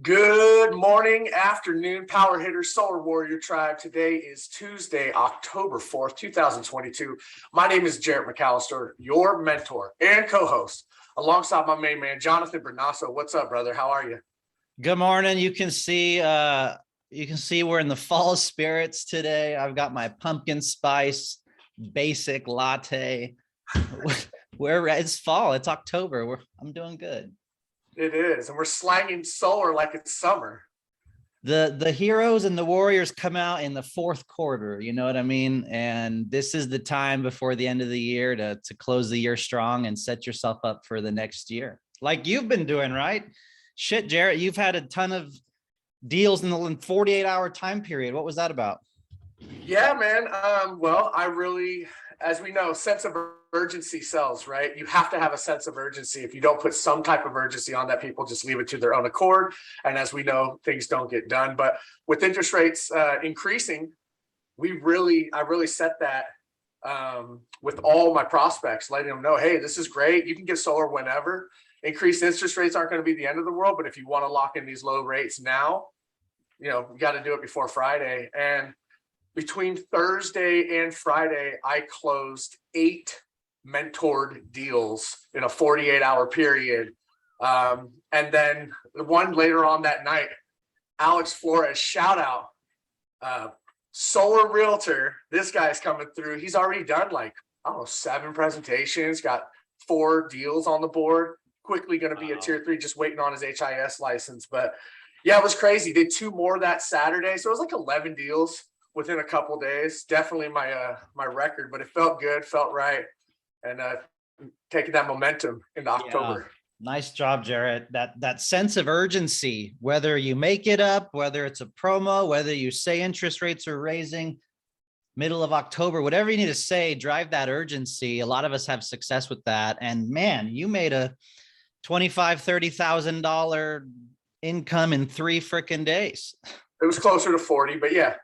Good morning, afternoon, Power Hitters, Solar Warrior Tribe. Today is Tuesday, October 4th, 2022. My name is Jarrett McAllister, your mentor and co-host, alongside my main man, Jonathan Brunasso. What's up, brother? How are you? Good morning. You can see we're in the fall spirits today. I've got my pumpkin spice basic latte. It's fall. It's October. I'm doing good. It is, and we're slanging solar like it's summer. The heroes and the warriors come out in the fourth quarter. You know what I mean? And this is the time before the end of the year to close the year strong and set yourself up for the next year, like you've been doing, right? Shit, Jarrett, you've had a ton of deals in the 48-hour time period. What was that about? Yeah, man. Well, I really, as we know, sense of urgency sells, right? You have to have a sense of urgency. If you don't put some type of urgency on that, people just leave it to their own accord. And as we know, things don't get done. But with interest rates increasing, I really set that with all my prospects, letting them know, hey, this is great. You can get solar whenever. Increased interest rates aren't going to be the end of the world. But if you want to lock in these low rates now, you got to do it before Friday. And between Thursday and Friday, I closed 8 mentored deals in a 48-hour period. And then the one later on that night, Alex Flores, shout out, solar realtor. This guy's coming through. He's already done 7 presentations, got 4 deals on the board. Quickly going to be a tier 3, just waiting on his HIS license. But yeah, it was crazy. Did 2 more that Saturday. So it was 11 deals within a couple of days. Definitely my record, but it felt good, felt right. And taking that momentum into October. Yeah. Nice job, Jarrett. That sense of urgency, whether you make it up, whether it's a promo, whether you say interest rates are raising middle of October, whatever you need to say, drive that urgency. A lot of us have success with that. And man, you made a $25,000-$30,000 income in 3 freaking days. It was closer to 40, but yeah,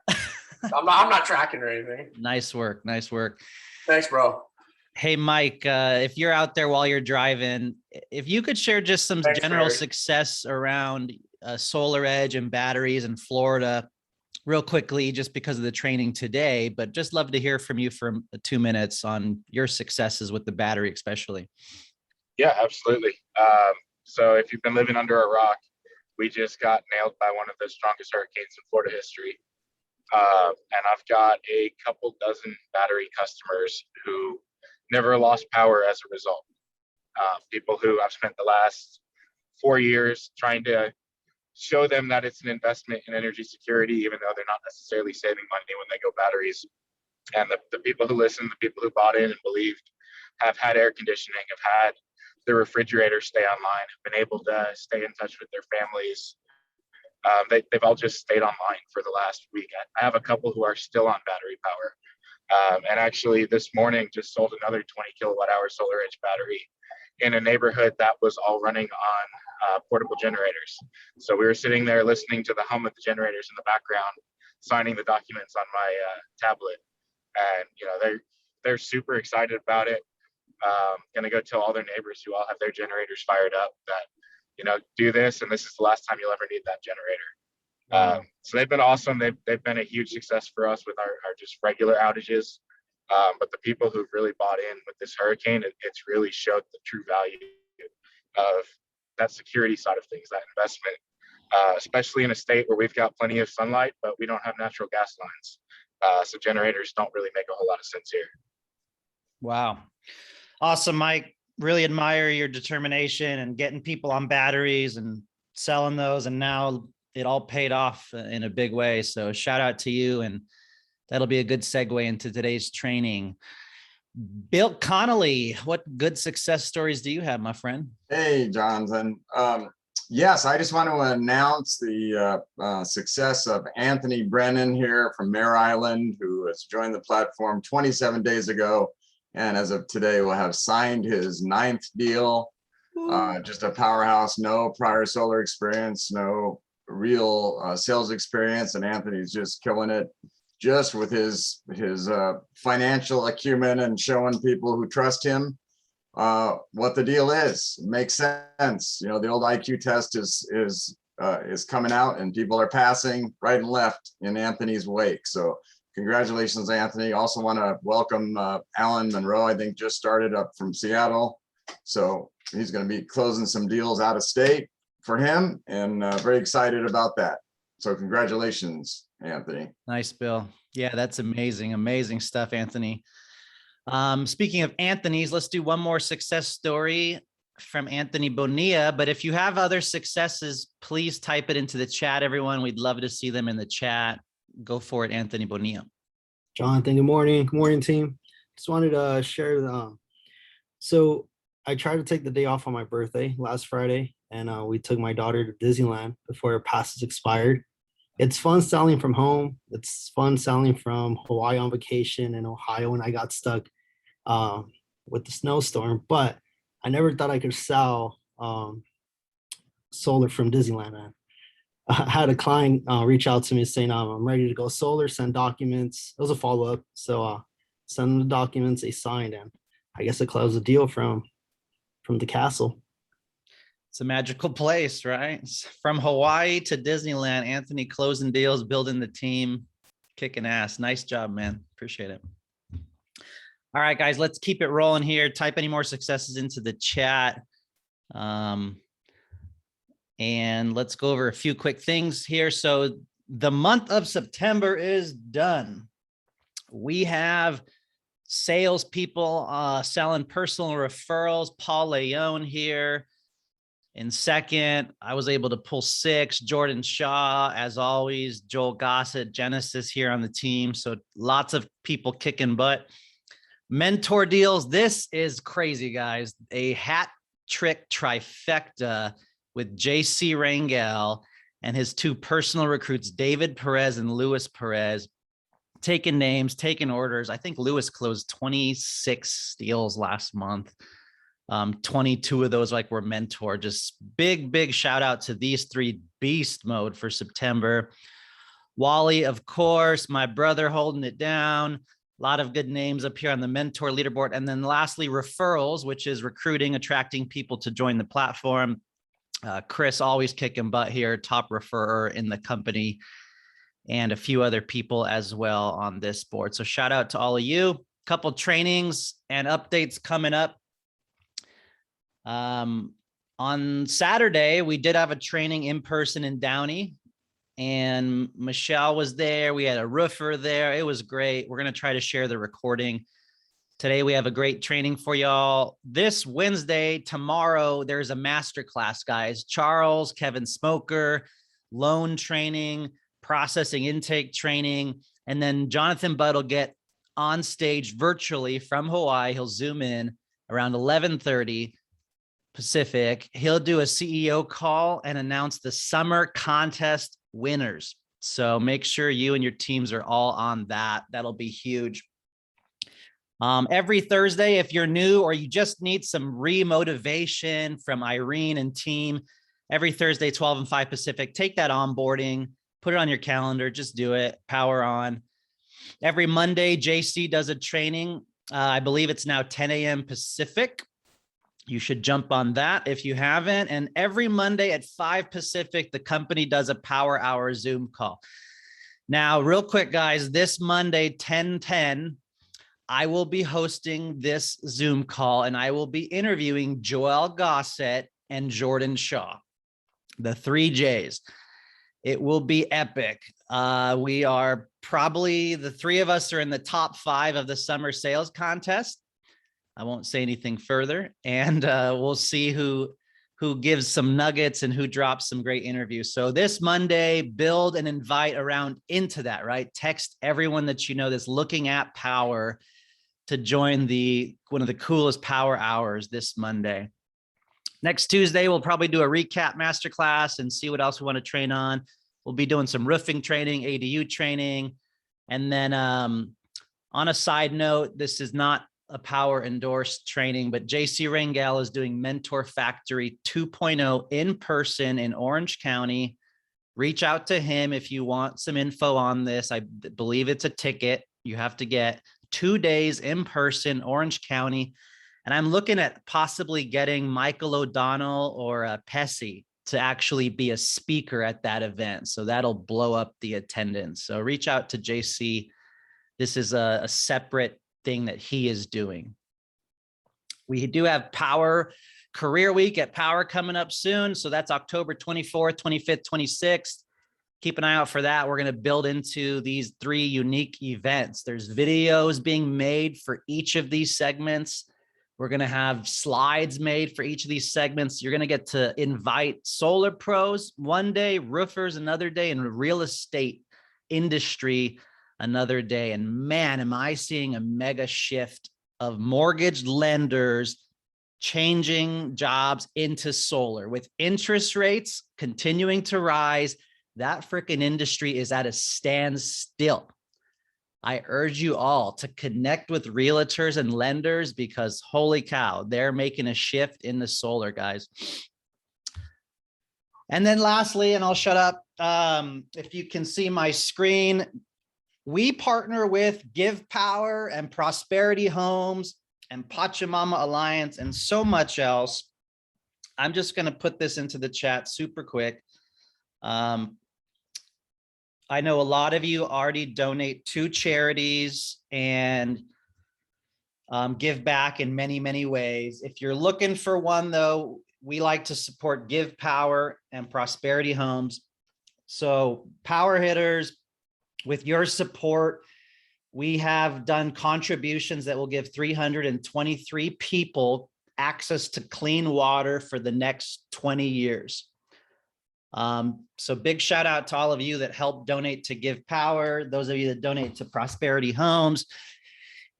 I'm not tracking or anything. Nice work. Nice work. Thanks, bro. Hey, Mike, if you're out there while you're driving, if you could share just some general success around Solar Edge and batteries in Florida real quickly, just because of the training today, but just love to hear from you for 2 minutes on your successes with the battery, especially. Yeah, absolutely. So if you've been living under a rock, we just got nailed by one of the strongest hurricanes in Florida history. And I've got a couple dozen battery customers who never lost power as a result. People who I've spent the last 4 years trying to show them that it's an investment in energy security, even though they're not necessarily saving money when they go batteries. And the people who listened, the people who bought in and believed, have had air conditioning, have had their refrigerator stay online, have been able to stay in touch with their families. They've all just stayed online for the last week. I have a couple who are still on battery power. And actually this morning just sold another 20 kilowatt hour Solar Edge battery in a neighborhood that was all running on portable generators. So we were sitting there listening to the hum of the generators in the background, signing the documents on my tablet. And, they're super excited about it. Gonna go tell all their neighbors who all have their generators fired up that, do this, and this is the last time you'll ever need that generator. So they've been awesome. They've been a huge success for us with our just regular outages. But the people who've really bought in with this hurricane, it's really showed the true value of that security side of things, that investment, especially in a state where we've got plenty of sunlight, but we don't have natural gas lines. So generators don't really make a whole lot of sense here. Wow. Awesome, Mike. Really admire your determination and getting people on batteries and selling those. And now it all paid off in a big way. So shout out to you. And that'll be a good segue into today's training. Bill Connolly, what good success stories do you have, my friend? Hey, Jonathan. Yes, I just want to announce the success of Anthony Brennan here from Mare Island, who has joined the platform 27 days ago. And as of today, will have signed his 9th deal. Just a powerhouse, no prior solar experience, no real sales experience. And Anthony's just killing it, just with his financial acumen and showing people who trust him what the deal is. It makes sense. The old IQ test is is coming out, and people are passing right and left in Anthony's wake. So congratulations, Anthony. Also want to welcome Alan Monroe, I think just started up from Seattle. So he's going to be closing some deals out of state for him, and very excited about that. So congratulations, Anthony. Nice, Bill. Yeah, that's amazing. Amazing stuff, Anthony. Speaking of Anthony's, let's do one more success story from Anthony Bonilla. But if you have other successes, please type it into the chat, everyone. We'd love to see them in the chat. Go for it, Anthony Bonilla. Jonathan, good morning. Good morning, team. Just wanted to share. So I tried to take the day off on my birthday last Friday, and we took my daughter to Disneyland before her pass is expired. It's fun selling from home. It's fun selling from Hawaii on vacation in Ohio when I got stuck with the snowstorm, but I never thought I could sell solar from Disneyland, man. I had a client reach out to me saying, I'm ready to go solar, send documents. It was a follow-up. So send them the documents, they signed, and I guess I closed the deal from the castle. It's a magical place, right? From Hawaii to Disneyland, Anthony closing deals, building the team, kicking ass. Nice job, man. Appreciate it. All right, guys, let's keep it rolling here. Type any more successes into the chat. And let's go over a few quick things here. So the month of September is done. We have salespeople selling personal referrals. Paul Leone here in second. I was able to pull 6. Jordan Shaw, as always. Joel Gossett, Genesis here on the team. So lots of people kicking butt. Mentor deals. This is crazy, guys. A hat trick trifecta with JC Rangel and his 2 personal recruits, David Perez and Luis Perez, taking names, taking orders. I think Luis closed 26 deals last month. 22 of those were mentor. Just big shout out to these 3 beast mode for September. Wally, of course, my brother holding it down. A lot of good names up here on the mentor leaderboard. And then lastly, referrals, which is recruiting, attracting people to join the platform. Chris always kicking butt here, top referrer in the company, and a few other people as well on this board. So shout out to all of you. Couple trainings and updates coming up. On Saturday, we did have a training in person in Downey, and Michelle was there. We had a roofer there. It was great. We're going to try to share the recording. Today, we have a great training for y'all. This Wednesday, tomorrow, there's a masterclass, guys. Charles, Kevin Smoker, loan training, processing intake training, and then Jonathan Budd will get on stage virtually from Hawaii. He'll zoom in around 11:30 Pacific. He'll do a CEO call and announce the summer contest winners. So make sure you and your teams are all on that. That'll be huge. Every Thursday, if you're new or you just need some re-motivation from Irene and team, every Thursday, 12 and 5 Pacific, take that onboarding, put it on your calendar, just do it, power on. Every Monday, JC does a training. I believe it's now 10 a.m. Pacific. You should jump on that if you haven't. And every Monday at 5 Pacific, the company does a power hour Zoom call. Now, real quick, guys, this Monday, 10:10, I will be hosting this Zoom call, and I will be interviewing Joel Gossett and Jordan Shaw, the 3 J's. It will be epic. We are probably, the 3 of us are in the top 5 of the summer sales contest. I won't say anything further, and we'll see who gives some nuggets and who drops some great interviews. So this Monday, build and invite around into that, right? Text everyone that you know that's looking at power to join one of the coolest power hours this Monday. Next Tuesday, we'll probably do a recap masterclass and see what else we want to train on. We'll be doing some roofing training, ADU training. And then on a side note, this is not a power endorsed training, but JC Rangel is doing Mentor Factory 2.0 in person in Orange County. Reach out to him if you want some info on this. I believe it's a ticket you have to get. 2 days in person, Orange County. And I'm looking at possibly getting Michael O'Donnell or Pessy to actually be a speaker at that event. So that'll blow up the attendance. So reach out to JC. This is a separate thing that he is doing. We do have Powur Career Week at Powur coming up soon. So that's October 24th, 25th, 26th. Keep an eye out for that. We're going to build into these 3 unique events. There's videos being made for each of these segments. We're going to have slides made for each of these segments. You're going to get to invite solar pros one day, roofers another day, and real estate industry another day. And man, am I seeing a mega shift of mortgage lenders changing jobs into solar. With interest rates continuing to rise, that freaking industry is at a standstill. I urge you all to connect with realtors and lenders because holy cow, they're making a shift in the solar, guys. And then lastly, and I'll shut up, if you can see my screen, we partner with Give Power and Prosperity Homes and Pachamama Alliance and so much else. I'm just going to put this into the chat super quick. I know a lot of you already donate to charities and give back in many, many ways. If you're looking for one, though, we like to support Give Power and Prosperity Homes. So power hitters, with your support, we have done contributions that will give 323 people access to clean water for the next 20 years. So big shout out to all of you that help donate to Give Power, those of you that donate to Prosperity Homes.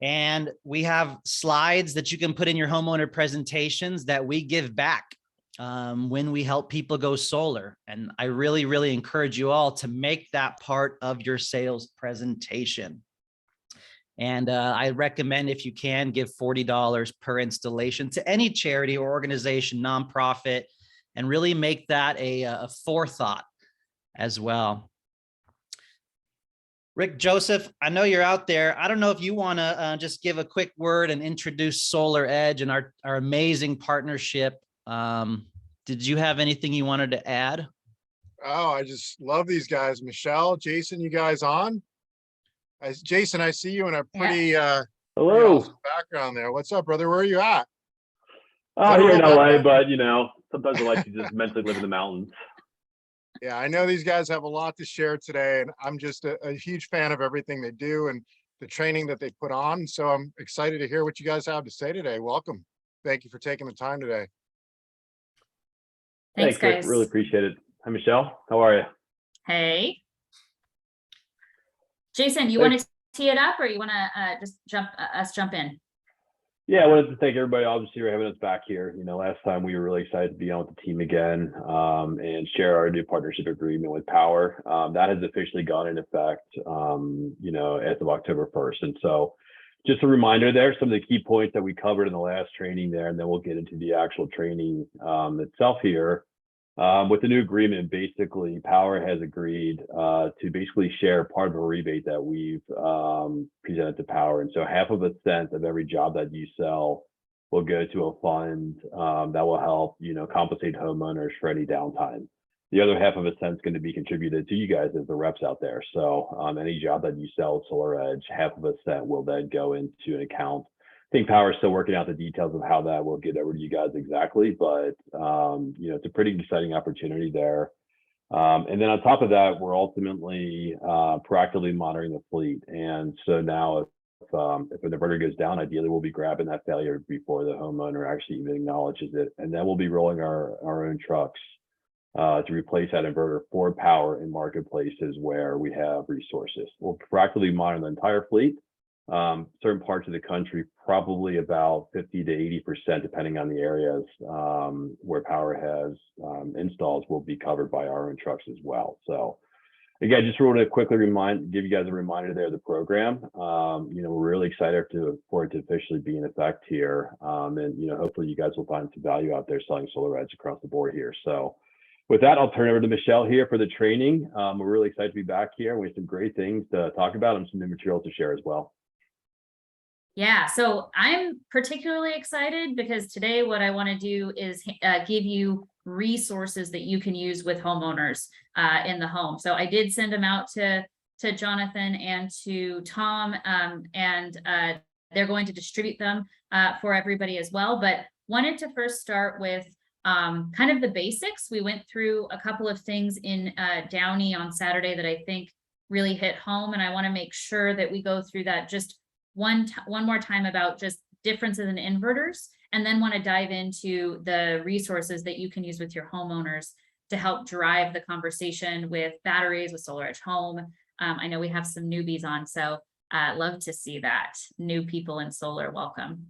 And we have slides that you can put in your homeowner presentations that we give back when we help people go solar. And I really, really encourage you all to make that part of your sales presentation. And I recommend, if you can, give $40 per installation to any charity or organization, nonprofit, and really make that a forethought as well. Rick Joseph, I know you're out there. I don't know if you want to just give a quick word and introduce Solar Edge and our amazing partnership. Did you have anything you wanted to add? Oh, I just love these guys. Michelle, Jason, you guys on? Jason, I see you in a pretty Hello. awesome background there. What's up, brother? Where are you at? Oh, here in LA, but you know, sometimes I like to just mentally live in the mountains. Yeah, I know these guys have a lot to share today, and I'm just a huge fan of everything they do and the training that they put on. So I'm excited to hear what you guys have to say today. Welcome. Thank you for taking the time today. Thanks, Rick. guys. Really appreciate it. Hi, Michelle. How are you? Hey. Jason, you want to tee it up or you want to just jump in? Yeah, I wanted to thank everybody obviously for having us back here. You know, last time we were really excited to be on with the team again and share our new partnership agreement with Powur. That has officially gone in effect, you know, as of October 1st. And so just a reminder there, some of the key points that we covered in the last training there, and then we'll get into the actual training itself here. With the new agreement, basically, Powur has agreed to basically share part of a rebate that we've presented to Powur. And so $0.005 of every job that you sell will go to a fund that will help, you know, compensate homeowners for any downtime. The other $0.005 is going to be contributed to you guys as the reps out there. So any job that you sell at Solar Edge, $0.005 will then go into an account. I think Powur is still working out the details of how that will get over to you guys exactly, but you know, it's a pretty exciting opportunity there. And then on top of that, we're ultimately proactively monitoring the fleet. And so now if an inverter goes down, ideally we'll be grabbing that failure before the homeowner actually even acknowledges it. And then we'll be rolling our own trucks to replace that inverter for Powur in marketplaces where we have resources. We'll proactively monitor the entire fleet. Certain parts of the country, probably about 50 to 80%, depending on the areas where Powur has installs, will be covered by our own trucks as well. So again, just want to quickly give you guys a reminder there of the program. You know, we're really excited for it to officially be in effect here. And, you know, hopefully you guys will find some value out there selling Solar Edge across the board here. So with that, I'll turn it over to Michelle here for the training. We're really excited to be back here. We have some great things to talk about and some new material to share as well. Yeah, so I'm particularly excited because today what I want to do is give you resources that you can use with homeowners in the home. So I did send them out to Jonathan and to Tom, and they're going to distribute them for everybody as well. But wanted to first start with kind of the basics. We went through a couple of things in Downey on Saturday that I think really hit home, and I want to make sure that we go through that just one more time about just differences in inverters, and then want to dive into the resources that you can use with your homeowners to help drive the conversation with batteries, with SolarEdge Home. I know we have some newbies on, so love to see that. New people in solar, welcome.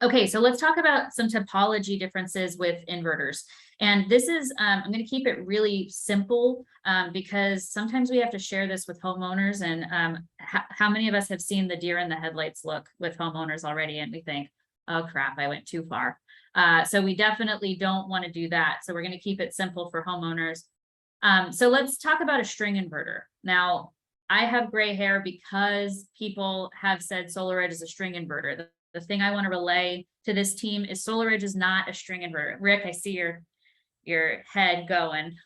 Okay, so let's talk about some topology differences with inverters. And this is, I'm going to keep it really simple because sometimes we have to share this with homeowners. And how many of us have seen the deer in the headlights look with homeowners already? And we think, oh crap, I went too far. So we definitely don't want to do that. So we're going to keep it simple for homeowners. So let's talk about a string inverter. Now, I have gray hair because people have said SolarEdge is a string inverter. The thing I want to relay to this team is SolarEdge is not a string inverter. Rick, I see your head going.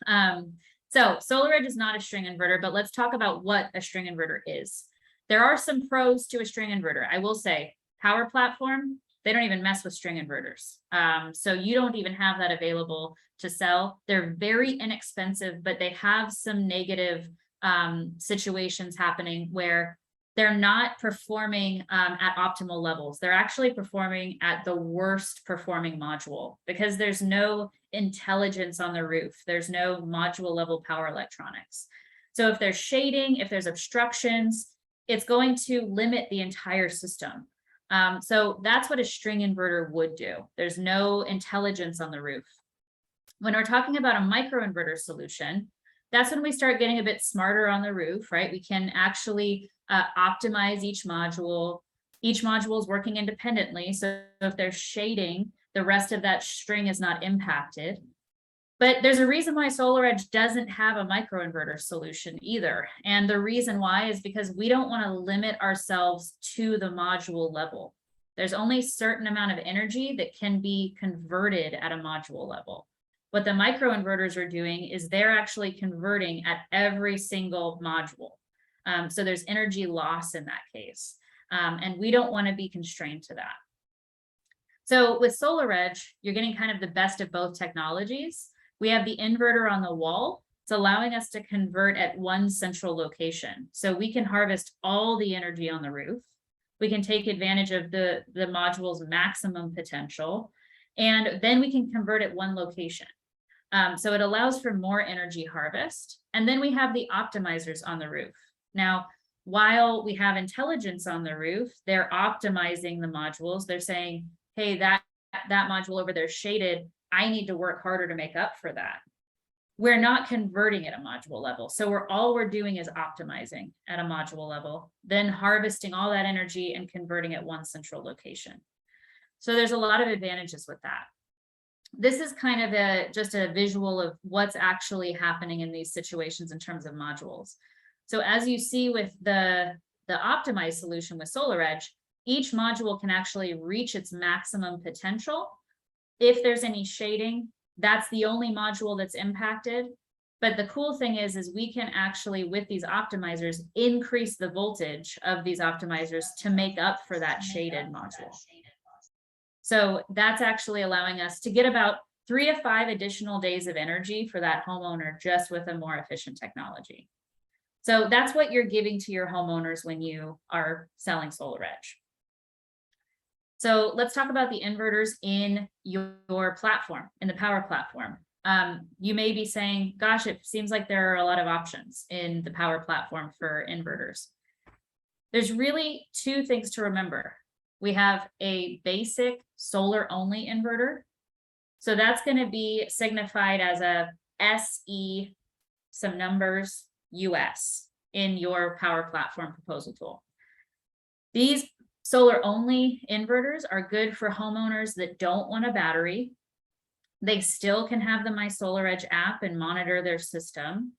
So SolarEdge is not a string inverter, but let's talk about what a string inverter is. There are some pros to a string inverter. I will say Powur platform, they don't even mess with string inverters. So you don't even have that available to sell. They're very inexpensive, but they have some negative situations happening where they're not performing at optimal levels. They're actually performing at the worst performing module because there's no intelligence on the roof. There's no module level power electronics. So if there's shading, if there's obstructions, it's going to limit the entire system. So that's what a string inverter would do. There's no intelligence on the roof. When we're talking about a microinverter solution, that's when we start getting a bit smarter on the roof, right? We can actually optimize each module. Each module is working independently. So if there's shading, the rest of that string is not impacted. But there's a reason why SolarEdge doesn't have a microinverter solution either. And the reason why is because we don't want to limit ourselves to the module level. There's only a certain amount of energy that can be converted at a module level. What the microinverters are doing is they're actually converting at every single module. So there's energy loss in that case. And we don't want to be constrained to that. So with SolarEdge, you're getting kind of the best of both technologies. We have the inverter on the wall. It's allowing us to convert at one central location. So we can harvest all the energy on the roof. We can take advantage of the module's maximum potential, and then we can convert at one location. So it allows for more energy harvest. And then we have the optimizers on the roof. Now, while we have intelligence on the roof, they're optimizing the modules. They're saying, hey, that module over there shaded, I need to work harder to make up for that. We're not converting at a module level. So all we're doing is optimizing at a module level, then harvesting all that energy and converting at one central location. So there's a lot of advantages with that. This is kind of just a visual of what's actually happening in these situations in terms of modules. So as you see with the optimized solution with SolarEdge, each module can actually reach its maximum potential. If there's any shading, that's the only module that's impacted. But the cool thing is we can actually, with these optimizers, increase the voltage of these optimizers to make up for that shaded module. So that's actually allowing us to get about 3 to 5 additional days of energy for that homeowner just with a more efficient technology. So that's what you're giving to your homeowners when you are selling SolarEdge. So let's talk about the inverters in your platform, in the Powur platform. You may be saying, gosh, it seems like there are a lot of options in the Powur platform for inverters. There's really 2 things to remember. We have a basic solar only inverter. So that's going to be signified as a SE, some numbers, US in your Powur platform proposal tool. These solar only inverters are good for homeowners that don't want a battery. They still can have the My SolarEdge app and monitor their system,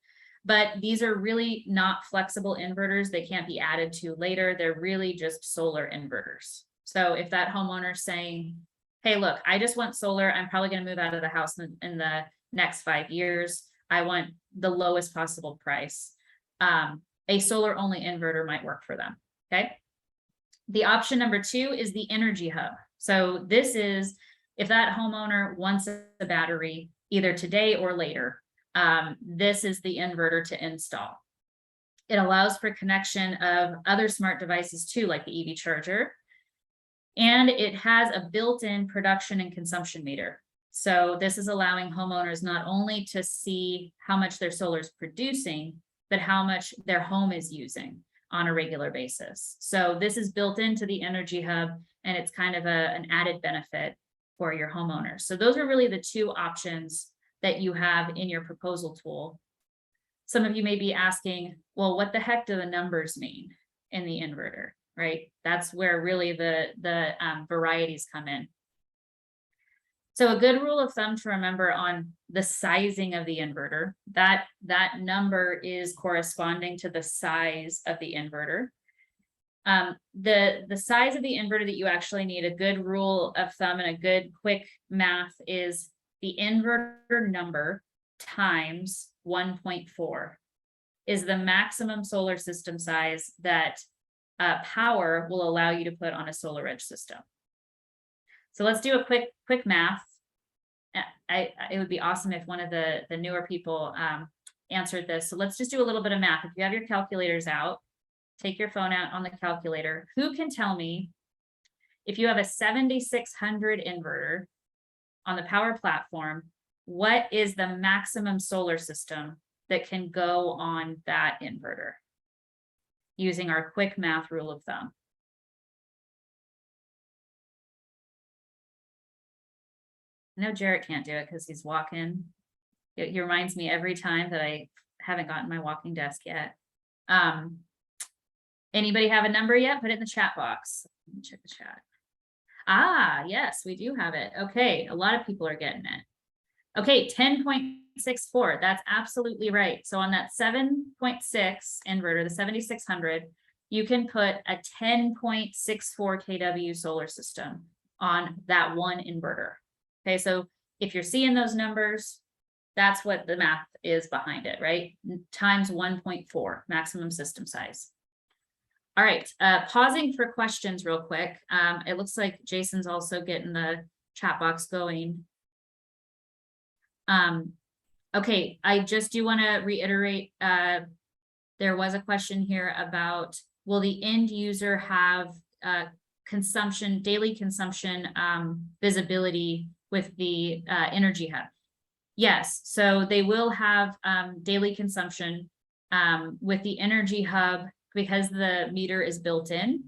But these are really not flexible inverters. They can't be added to later. They're really just solar inverters. So if that homeowner's saying, hey, look, I just want solar. I'm probably going to move out of the house in the next 5 years. I want the lowest possible price. A solar only inverter might work for them. Okay. The option number 2 is the energy hub. So this is if that homeowner wants a battery either today or later, this is the inverter to install. It allows for connection of other smart devices too, like the EV charger. And it has a built-in production and consumption meter. So this is allowing homeowners not only to see how much their solar is producing, but how much their home is using on a regular basis. So this is built into the energy hub, and it's kind of an added benefit for your homeowners. So those are really the 2 options that you have in your proposal tool. Some of you may be asking, well, what the heck do the numbers mean in the inverter, right? That's where really the varieties come in. So a good rule of thumb to remember on the sizing of the inverter, that number is corresponding to the size of the inverter. The size of the inverter that you actually need, a good rule of thumb and a good quick math is the inverter number times 1.4 is the maximum solar system size that Powur will allow you to put on a SolarEdge system. So let's do a quick math. It would be awesome if one of the newer people answered this. So let's just do a little bit of math. If you have your calculators out, take your phone out on the calculator. Who can tell me if you have a 7600 inverter on the Powur platform, what is the maximum solar system that can go on that inverter using our quick math rule of thumb? I know Jarrett can't do it because he's walking. He reminds me every time that I haven't gotten my walking desk yet. Anybody have a number yet? Put it in the chat box. Let me check the chat. Ah, yes, we do have it. Okay, a lot of people are getting it. Okay, 10.64. That's absolutely right. So on that 7.6 inverter, the 7600, you can put a 10.64 kW solar system on that one inverter. Okay, so if you're seeing those numbers, that's what the math is behind it, right? Times 1.4 maximum system size. All right, pausing for questions real quick. It looks like Jason's also getting the chat box going. Okay, I just do want to reiterate, there was a question here about, will the end user have consumption, daily consumption visibility with the energy hub? Yes, so they will have daily consumption with the energy hub because the meter is built in.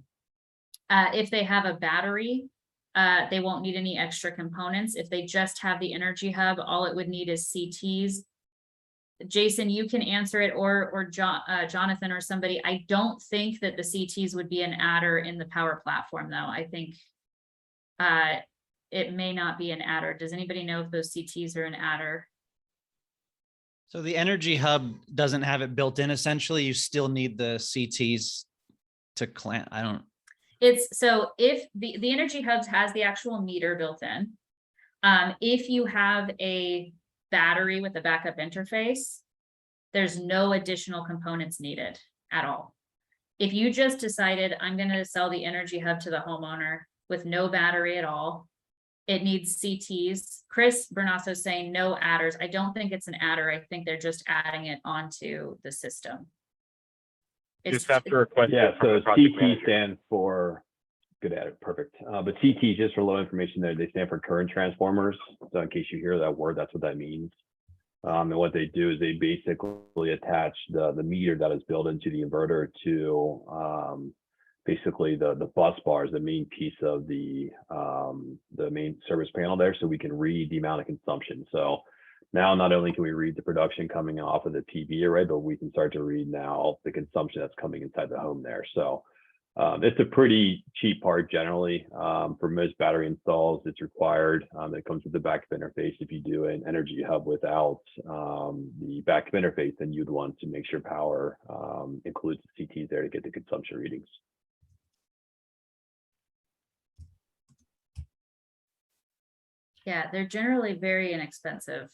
If they have a battery, they won't need any extra components. If they just have the energy hub, all it would need is CTs. Jason, you can answer it, or Jonathan or somebody. I don't think that the CTs would be an adder in the Powur platform, though. I think it may not be an adder. Does anybody know if those CTs are an adder? So the energy hub doesn't have it built in. Essentially, you still need the CTs to clamp. I don't. It's so if the energy hubs has the actual meter built in. If you have a battery with a backup interface, there's no additional components needed at all. If you just decided I'm going to sell the energy hub to the homeowner with no battery at all, it needs CTs. Chris Brunasso saying no adders. I don't think it's an adder. I think they're just adding it onto the system. Just have to request. Yeah, it from the so project CT manager. stands for, good at it, perfect. But CT, just for low information there, they stand for current transformers. So in case you hear that word, that's what that means. And what they do is they basically attach the meter that is built into the inverter to basically the bus bars, the main piece of the main service panel there, so we can read the amount of consumption. So now not only can we read the production coming off of the PV array, but we can start to read now the consumption that's coming inside the home there. So It's a pretty cheap part generally. For most battery installs, it's required. It comes with the backup interface. If you do an energy hub without the backup interface, then you'd want to make sure Powur includes the CTs there to get the consumption readings. Yeah, they're generally very inexpensive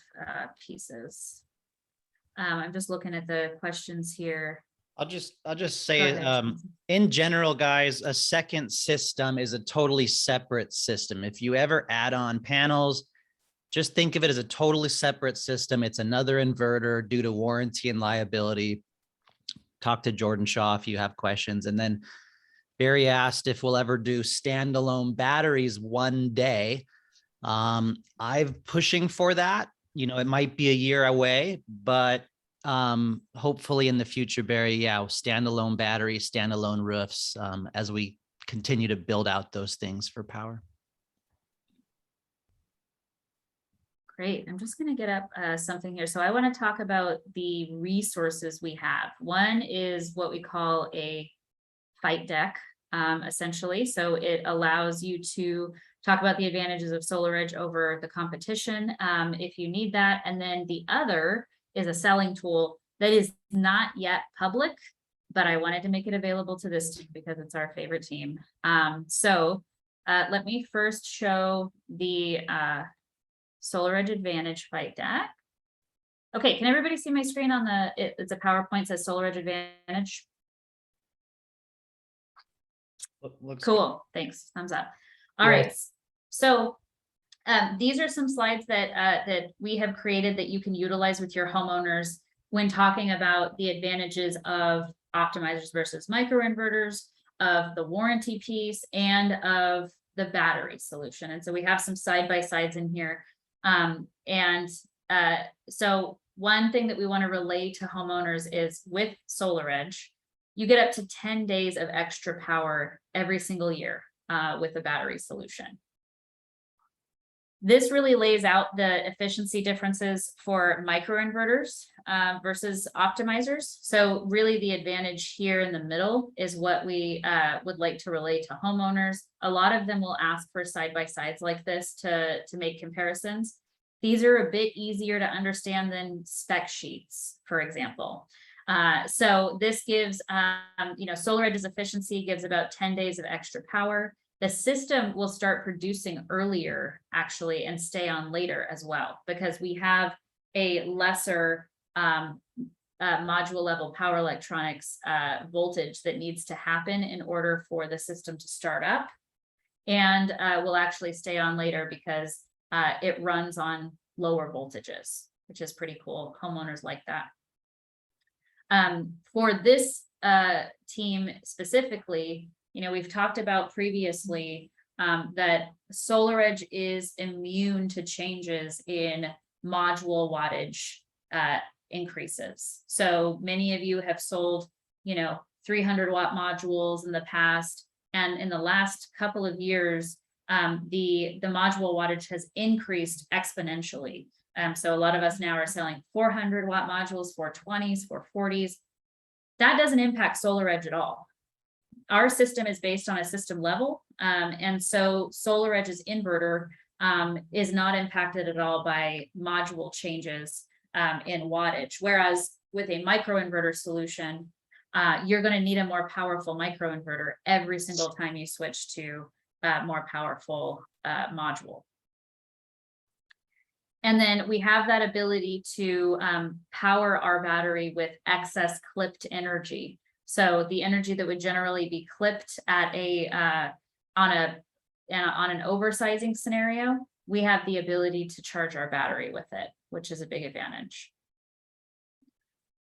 pieces. I'm just looking at the questions here. I'll just Go say, ahead, Jonathan. in general, guys, a second system is a totally separate system. If you ever add on panels, just think of it as a totally separate system. It's another inverter due to warranty and liability. Talk to Jordan Shaw if you have questions. And then Barry asked if we'll ever do standalone batteries one day. I'm pushing for that. You know, it might be a year away, but hopefully in the future, Barry, yeah, standalone batteries, standalone roofs, as we continue to build out those things for Powur. Great. I'm just going to get up something here. So I want to talk about the resources we have. One is what we call a fight deck, essentially. So it allows you to talk about the advantages of SolarEdge over the competition, if you need that. And then the other is a selling tool that is not yet public, but I wanted to make it available to this team because it's our favorite team. Let me first show the SolarEdge Advantage fight deck. Okay, can everybody see my screen on the, it's a PowerPoint that says SolarEdge Advantage? Looks Cool, thanks, thumbs up. All right, so these are some slides that we have created that you can utilize with your homeowners when talking about the advantages of optimizers versus microinverters, of the warranty piece, and of the battery solution. And so we have some side-by-sides in here. So one thing that we want to relay to homeowners is with SolarEdge, you get up to 10 days of extra power every single year with the battery solution. This really lays out the efficiency differences for microinverters versus optimizers. So really the advantage here in the middle is what we would like to relate to homeowners. A lot of them will ask for side-by-sides like this to make comparisons. These are a bit easier to understand than spec sheets, for example. So this gives, SolarEdge's efficiency gives about 10 days of extra power. The system will start producing earlier, actually, and stay on later as well, because we have a lesser module level power electronics voltage that needs to happen in order for the system to start up, and will actually stay on later because it runs on lower voltages, which is pretty cool. Homeowners like that. For this team specifically, we've talked about previously that SolarEdge is immune to changes in module wattage increases. So many of you have sold, 300 watt modules in the past, and in the last couple of years, the module wattage has increased exponentially. So a lot of us now are selling 400 watt modules, 420s, 440s. That doesn't impact SolarEdge at all. Our system is based on a system level. And so SolarEdge's inverter is not impacted at all by module changes in wattage. Whereas with a microinverter solution, you're going to need a more powerful microinverter every single time you switch to a more powerful module. And then we have that ability to power our battery with excess clipped energy. So the energy that would generally be clipped at on an oversizing scenario, we have the ability to charge our battery with it, which is a big advantage.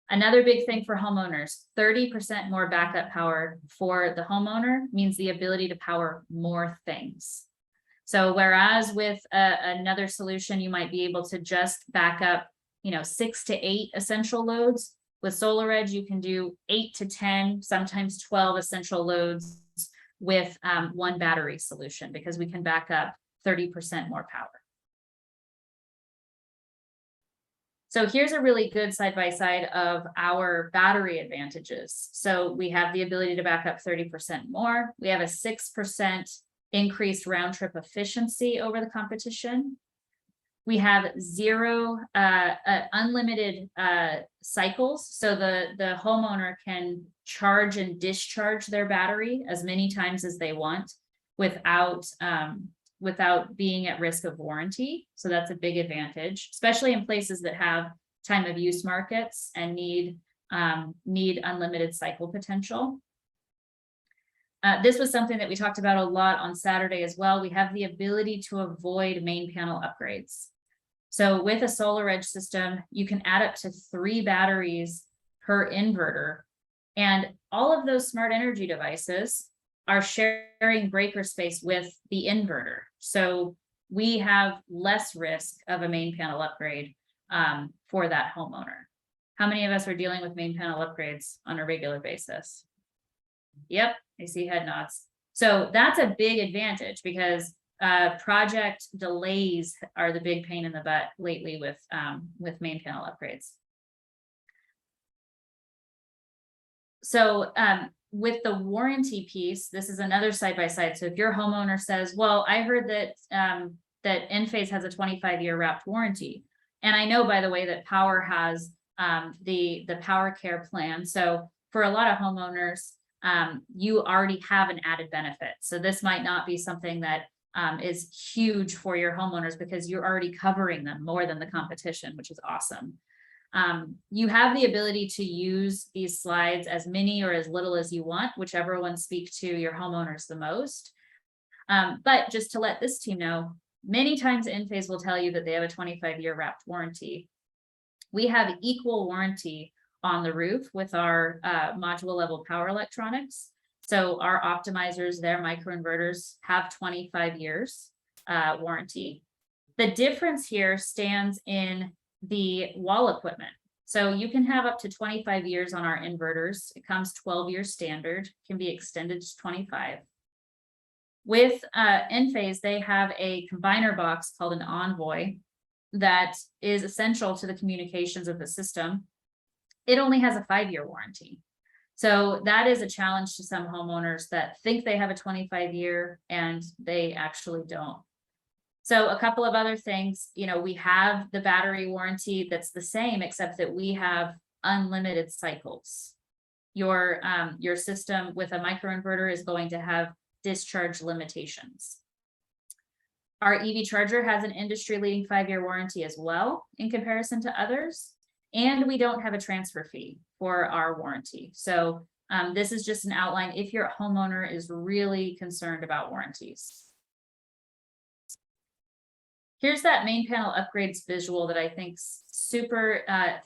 Another big thing for homeowners, 30% more backup power for the homeowner means the ability to power more things. So whereas with another solution, you might be able to just back up, 6 to 8 essential loads. With SolarEdge, you can do 8 to 10, sometimes 12 essential loads with one battery solution, because we can back up 30% more power. So here's a really good side-by-side of our battery advantages. So we have the ability to back up 30% more. We have a 6% increased round trip efficiency over the competition. We have zero unlimited cycles. So the homeowner can charge and discharge their battery as many times as they want without being at risk of warranty. So that's a big advantage, especially in places that have time of use markets and need unlimited cycle potential. This was something that we talked about a lot on Saturday as well. We have the ability to avoid main panel upgrades. So with a solar edge system, you can add up to 3 batteries per inverter. And all of those smart energy devices are sharing breaker space with the inverter. So we have less risk of a main panel upgrade for that homeowner. How many of us are dealing with main panel upgrades on a regular basis? Yep, I see head nods. So that's a big advantage because project delays are the big pain in the butt lately with main panel upgrades. So with the warranty piece, this is another side-by-side. So if your homeowner says, well, I heard that that Enphase has a 25-year wrapped warranty. And I know, by the way, that Powur has the Powur Care plan. So for a lot of homeowners, you already have an added benefit. So this might not be something that is huge for your homeowners because you're already covering them more than the competition, which is awesome. You have the ability to use these slides as many or as little as you want, whichever ones speak to your homeowners the most. But just to let this team know, many times Enphase will tell you that they have a 25-year wrapped warranty. We have equal warranty on the roof with our module level power electronics. So our optimizers, their microinverters have 25 years warranty. The difference here stands in the wall equipment. So you can have up to 25 years on our inverters. It comes 12 years standard, can be extended to 25. With Enphase, they have a combiner box called an Envoy that is essential to the communications of the system. It only has a 5-year warranty. So that is a challenge to some homeowners that think they have a 25-year and they actually don't. So a couple of other things, we have the battery warranty that's the same, except that we have unlimited cycles. Your system with a microinverter is going to have discharge limitations. Our EV charger has an industry-leading 5-year warranty as well in comparison to others. And we don't have a transfer fee for our warranty. So this is just an outline if your homeowner is really concerned about warranties. Here's that main panel upgrades visual that I think's super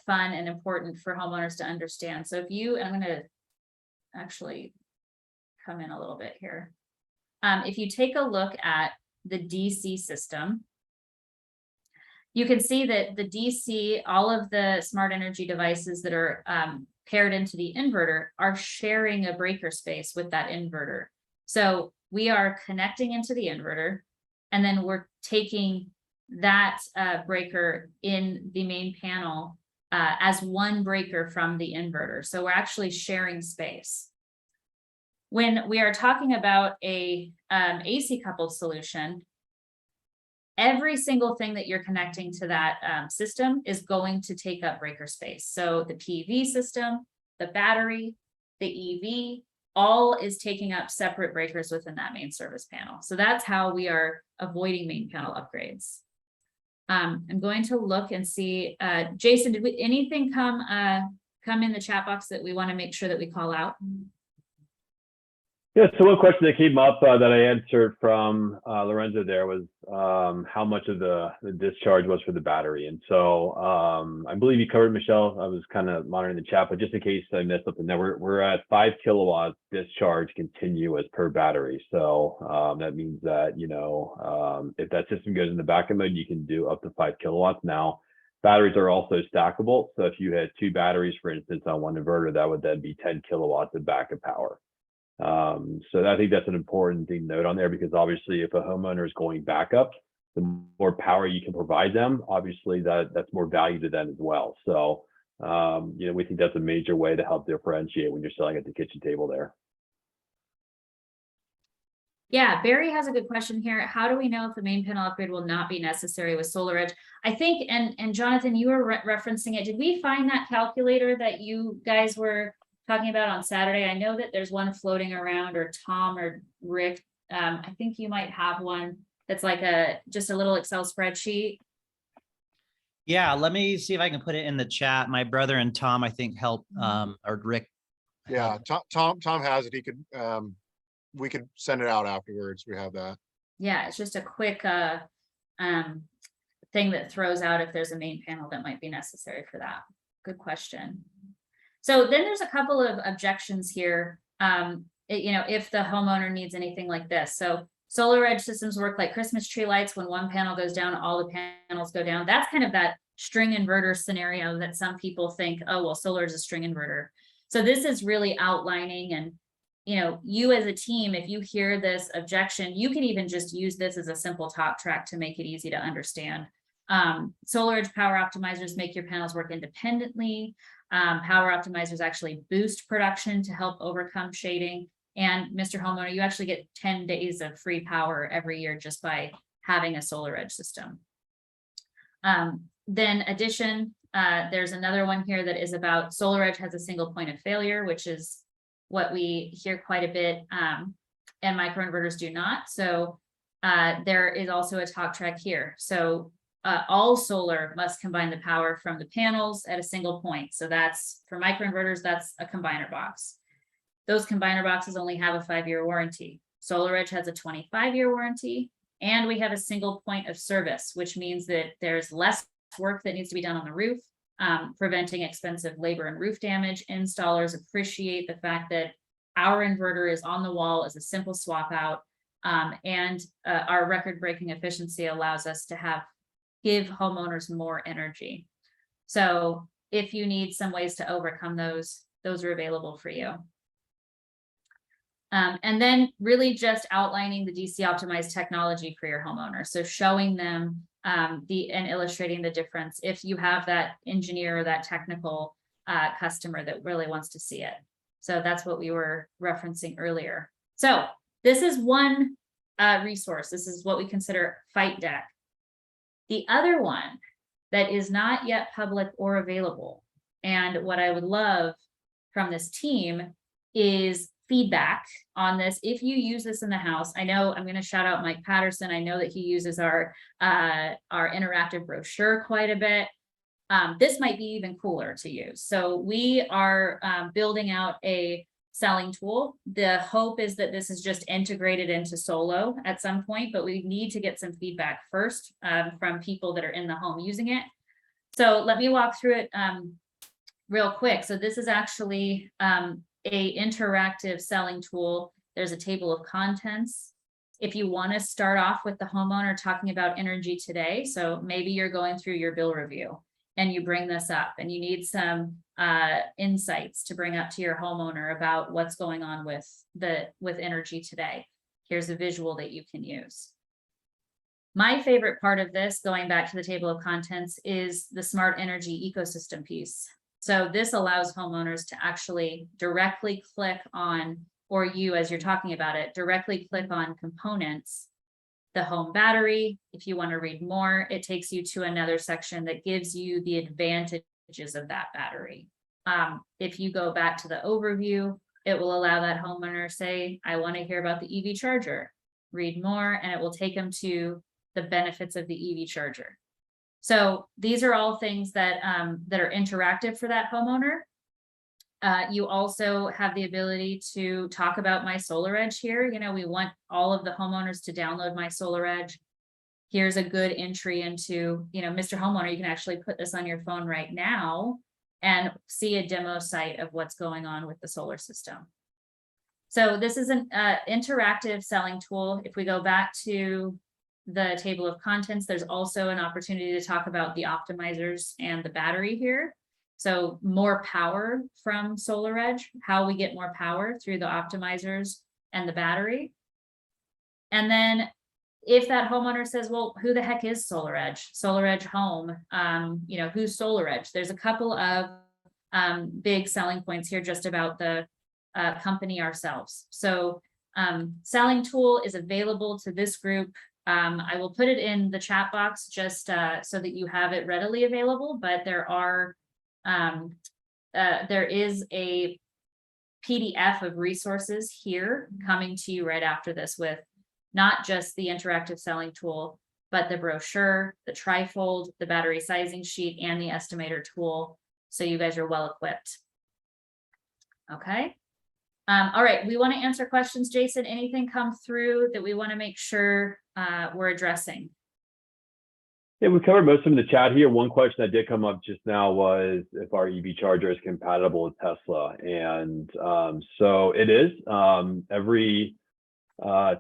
fun and important for homeowners to understand. So I'm going to actually come in a little bit here. If you take a look at the DC system, you can see that the DC, all of the smart energy devices that are paired into the inverter are sharing a breaker space with that inverter. So we are connecting into the inverter, and then we're taking that breaker in the main panel as one breaker from the inverter. So we're actually sharing space. When we are talking about a AC coupled solution, every single thing that you're connecting to that system is going to take up breaker space. So the PV system, the battery, the EV, all is taking up separate breakers within that main service panel. So that's how we are avoiding main panel upgrades. I'm going to look and see, Jason, did anything come in the chat box that we want to make sure that we call out? Yeah, so one question that came up that I answered from Lorenzo there was how much of the discharge was for the battery. And so I believe you covered, Michelle. I was kind of monitoring the chat, but just in case I missed something there, we're at 5 kilowatts discharge continuous per battery. So that means that, if that system goes into backup mode, you can do up to 5 kilowatts. Now, batteries are also stackable. So if you had 2 batteries, for instance, on one inverter, that would then be 10 kilowatts of backup power. So I think that's an important thing to note on there, because obviously if a homeowner is going backup, the more power you can provide them, obviously that's more value to them as well. So, we think that's a major way to help differentiate when you're selling at the kitchen table there. Yeah, Barry has a good question here. How do we know if the main panel upgrade will not be necessary with SolarEdge? I think, and Jonathan, you were referencing it. Did we find that calculator that you guys were talking about on Saturday? I know that there's one floating around, or Tom or Rick. I think you might have one that's like just a little Excel spreadsheet. Yeah, let me see if I can put it in the chat. My brother and Tom, I think, help, or Rick. Yeah, Tom has it. He could, we could send it out afterwards. We have that. Yeah, it's just a quick thing that throws out if there's a main panel that might be necessary for that. Good question. So then there's a couple of objections here. If the homeowner needs anything like this. So SolarEdge systems work like Christmas tree lights. When one panel goes down, all the panels go down. That's kind of that string inverter scenario that some people think, oh, well, solar is a string inverter. So this is really outlining, and you as a team, if you hear this objection, you can even just use this as a simple talk track to make it easy to understand. SolarEdge power optimizers make your panels work independently. Power optimizers actually boost production to help overcome shading. And Mr. Homeowner, you actually get 10 days of free power every year just by having a SolarEdge system. Then there's another one here that is about SolarEdge has a single point of failure, which is what we hear quite a bit, and microinverters do not. So there is also a talk track here. So all solar must combine the power from the panels at a single point. So that's for microinverters, that's a combiner box. Those combiner boxes only have a 5-year warranty. SolarEdge has a 25-year warranty, and we have a single point of service, which means that there's less work that needs to be done on the roof, preventing expensive labor and roof damage. Installers appreciate the fact that our inverter is on the wall as a simple swap out, and our record-breaking efficiency allows us to give homeowners more energy. So if you need some ways to overcome those are available for you. And then really just outlining the DC optimized technology for your homeowner. So showing them and illustrating the difference if you have that engineer or that technical customer that really wants to see it. So that's what we were referencing earlier. So this is one resource. This is what we consider Fight Deck. The other one that is not yet public or available, and what I would love from this team is feedback on this. If you use this in the house, I know I'm going to shout out Mike Patterson. I know that he uses our interactive brochure quite a bit. This might be even cooler to use. So we are building out a selling tool. The hope is that this is just integrated into Solo at some point, but we need to get some feedback first from people that are in the home using it. So let me walk through it real quick. So this is actually a interactive selling tool. There's a table of contents. If you want to start off with the homeowner talking about energy today, so maybe you're going through your bill review and you bring this up and you need some insights to bring up to your homeowner about what's going on with energy today. Here's a visual that you can use. My favorite part of this, going back to the table of contents, is the smart energy ecosystem piece. So this allows homeowners to actually directly click on, or you as you're talking about it, directly click on components, the home battery. If you want to read more, it takes you to another section that gives you the advantages of that battery. If you go back to the overview, it will allow that homeowner say, I want to hear about the EV charger, read more, and it will take them to the benefits of the EV charger. So these are all things that that are interactive for that homeowner. You also have the ability to talk about My SolarEdge here. We want all of the homeowners to download My SolarEdge. Here's a good entry into, Mr. Homeowner, you can actually put this on your phone right now and see a demo site of what's going on with the solar system. So this is an interactive selling tool. If we go back to the table of contents, there's also an opportunity to talk about the optimizers and the battery here. So more power from SolarEdge, how we get more power through the optimizers and the battery. And then if that homeowner says, well, who the heck is SolarEdge? SolarEdge Home, who's SolarEdge? There's a couple of big selling points here just about the company ourselves. So selling tool is available to this group. I will put it in the chat box just so that you have it readily available, but there is a PDF of resources here coming to you right after this with not just the interactive selling tool, but the brochure, the trifold, the battery sizing sheet, and the estimator tool. So you guys are well equipped. Okay. All right, we want to answer questions. Jason, anything come through that we want to make sure we're addressing? Yeah, we covered most of them in the chat here. One question that did come up just now was if our EV charger is compatible with Tesla. And so it is. Every